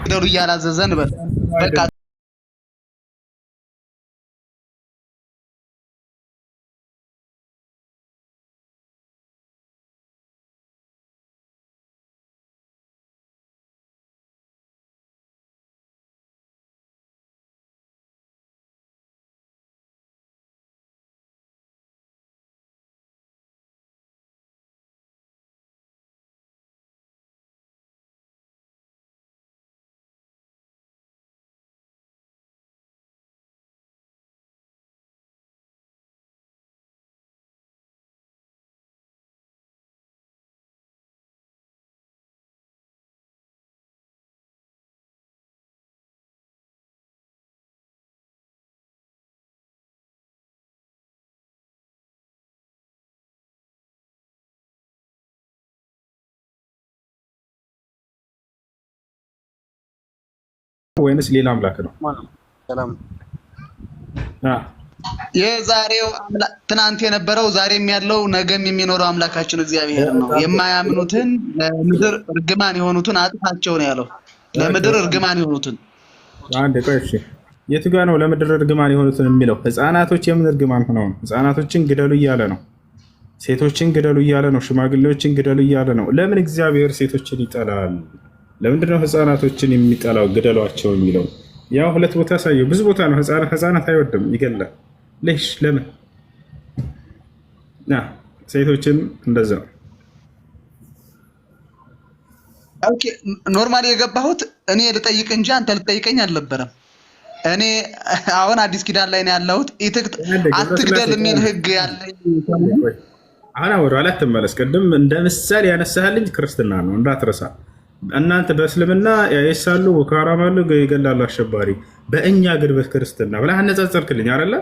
ግደሉ እያላዘዘን በቃ ወይንስ ሌላ አምላክ ነው? ሰላም የዛሬው አምላክ ትናንት የነበረው ዛሬም ያለው ነገም የሚኖረው አምላካችን እግዚአብሔር ነው። የማያምኑትን ለምድር እርግማን የሆኑትን አጥፋቸው ነው ያለው። ለምድር እርግማን የሆኑትን አንድ ቆይ እሺ፣ የቱ ጋር ነው ለምድር እርግማን የሆኑትን የሚለው? ህፃናቶች የምን እርግማን ሆነው ነው? ህፃናቶችን ግደሉ እያለ ነው። ሴቶችን ግደሉ እያለ ነው። ሽማግሌዎችን ግደሉ እያለ ነው። ለምን እግዚአብሔር ሴቶችን ይጠላል? ለምንድነው ህፃናቶችን የሚጠላው? ግደሏቸው የሚለው ያው ሁለት ቦታ ያሳየው። ብዙ ቦታ ነው ህፃናት አይወድም፣ ይገላል። ለሽ ለምን ሴቶችን እንደዛው። ኦኬ ኖርማሊ የገባሁት እኔ ልጠይቅ እንጂ አንተ ልጠይቀኝ አልነበረም። እኔ አሁን አዲስ ኪዳን ላይ ነው ያለሁት። አትግደል የሚል ህግ ያለኝ አሁን ወደ ኋላ ተመለስ። ቅድም እንደ ምሳሌ ያነሳህልኝ ክርስትና ነው እንዳትረሳ። እናንተ በእስልምና ያይሳሉ ወካራማሉ ይገላሉ አሸባሪ፣ በእኛ ግን በክርስትና ብለህ አነጻጸርክልኝ አይደለ?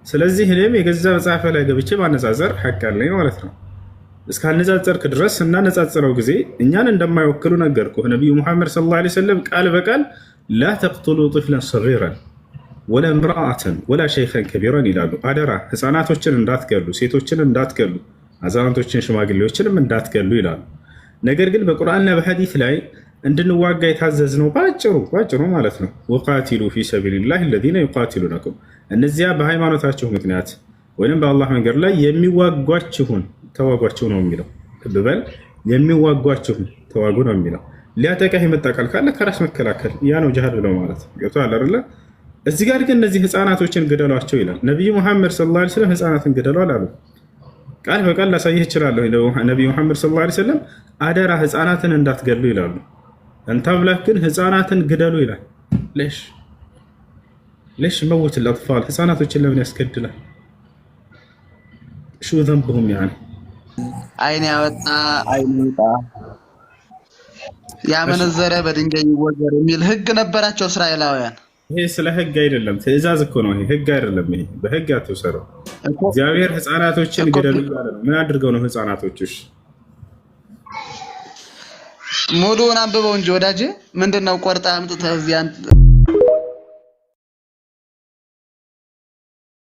ስለዚህ እኔም የገዛ መጽሐፍ ላይ ገብቼ ማነጻጸር ሐቅ አለኝ ማለት ነው። እስካነጻጸርክ ድረስ እናነጻጽረው ጊዜ እኛን እንደማይወክሉ ነገርኩህ። ነብዩ መሐመድ ሰለላሁ ዐለይሂ ወሰለም ቃል በቃል ላ ተቅቱሉ ጥፍለን ሰጊራን ወላ ምርአተን ወላ ሸይኸን ከቢራን ይላሉ። አደራ ህፃናቶችን እንዳትገሉ፣ ሴቶችን እንዳትገሉ፣ አዛውንቶችን ሽማግሌዎችንም እንዳትገሉ ይላሉ። ነገር ግን በቁርአንና በሐዲስ ላይ እንድንዋጋ የታዘዝነው ባጭሩ ማለት ነው ወቃቲሉ ፊ ሰቢልላህ الذين يقاتلونكم፣ እነዚያ በሃይማኖታችሁ ምክንያት ወይም በአላህ መንገድ ላይ የሚዋጓችሁን ተዋጓችሁ ነው የሚለው። በል የሚዋጓችሁን ተዋጉ ነው የሚለው። ሊያጠቃህ የመጣ ቃል ካለ ከራስ መከላከል ያ ነው ጂሃድ ብለው ማለት ነው። ገብቶሃል አይደለ? እዚህ ጋር ግን እነዚህ ህፃናቶችን ግደሏቸው ይላል ነብዩ መሐመድ ሰለላሁ ዐለይሂ ወሰለም። ህፃናትን ግደሉ አላሉ። ቃል በቃል ላሳይህ እችላለሁ። ነብዩ መሐመድ ሰለላሁ ዐለይሂ ወሰለም አደራ ህፃናትን እንዳትገሉ ይላሉ። አንተ አምላክ ግን ህፃናትን ግደሉ ይላል። ليش موت الاطفال? ህፃናቶችን ለምን ያስገድላል? شو ذنبهم يعني? አይን ያወጣ አይን ይውጣ፣ ያመነዘረ በድንጋይ ይወገር የሚል ህግ ነበራቸው እስራኤላውያን። ይሄ ስለ ህግ አይደለም፣ ትእዛዝ እኮ ነው። ይሄ ህግ አይደለም። ይሄ በህግ አትወሰረው። እግዚአብሔር ህፃናቶችን ግደሉ ይላል። ምን አድርገው ነው ህፃናቶችሽ? ሙሉውን አንብበው እንጂ ወዳጄ። ምንድነው ቆርጣ አምጥተህ እዚህ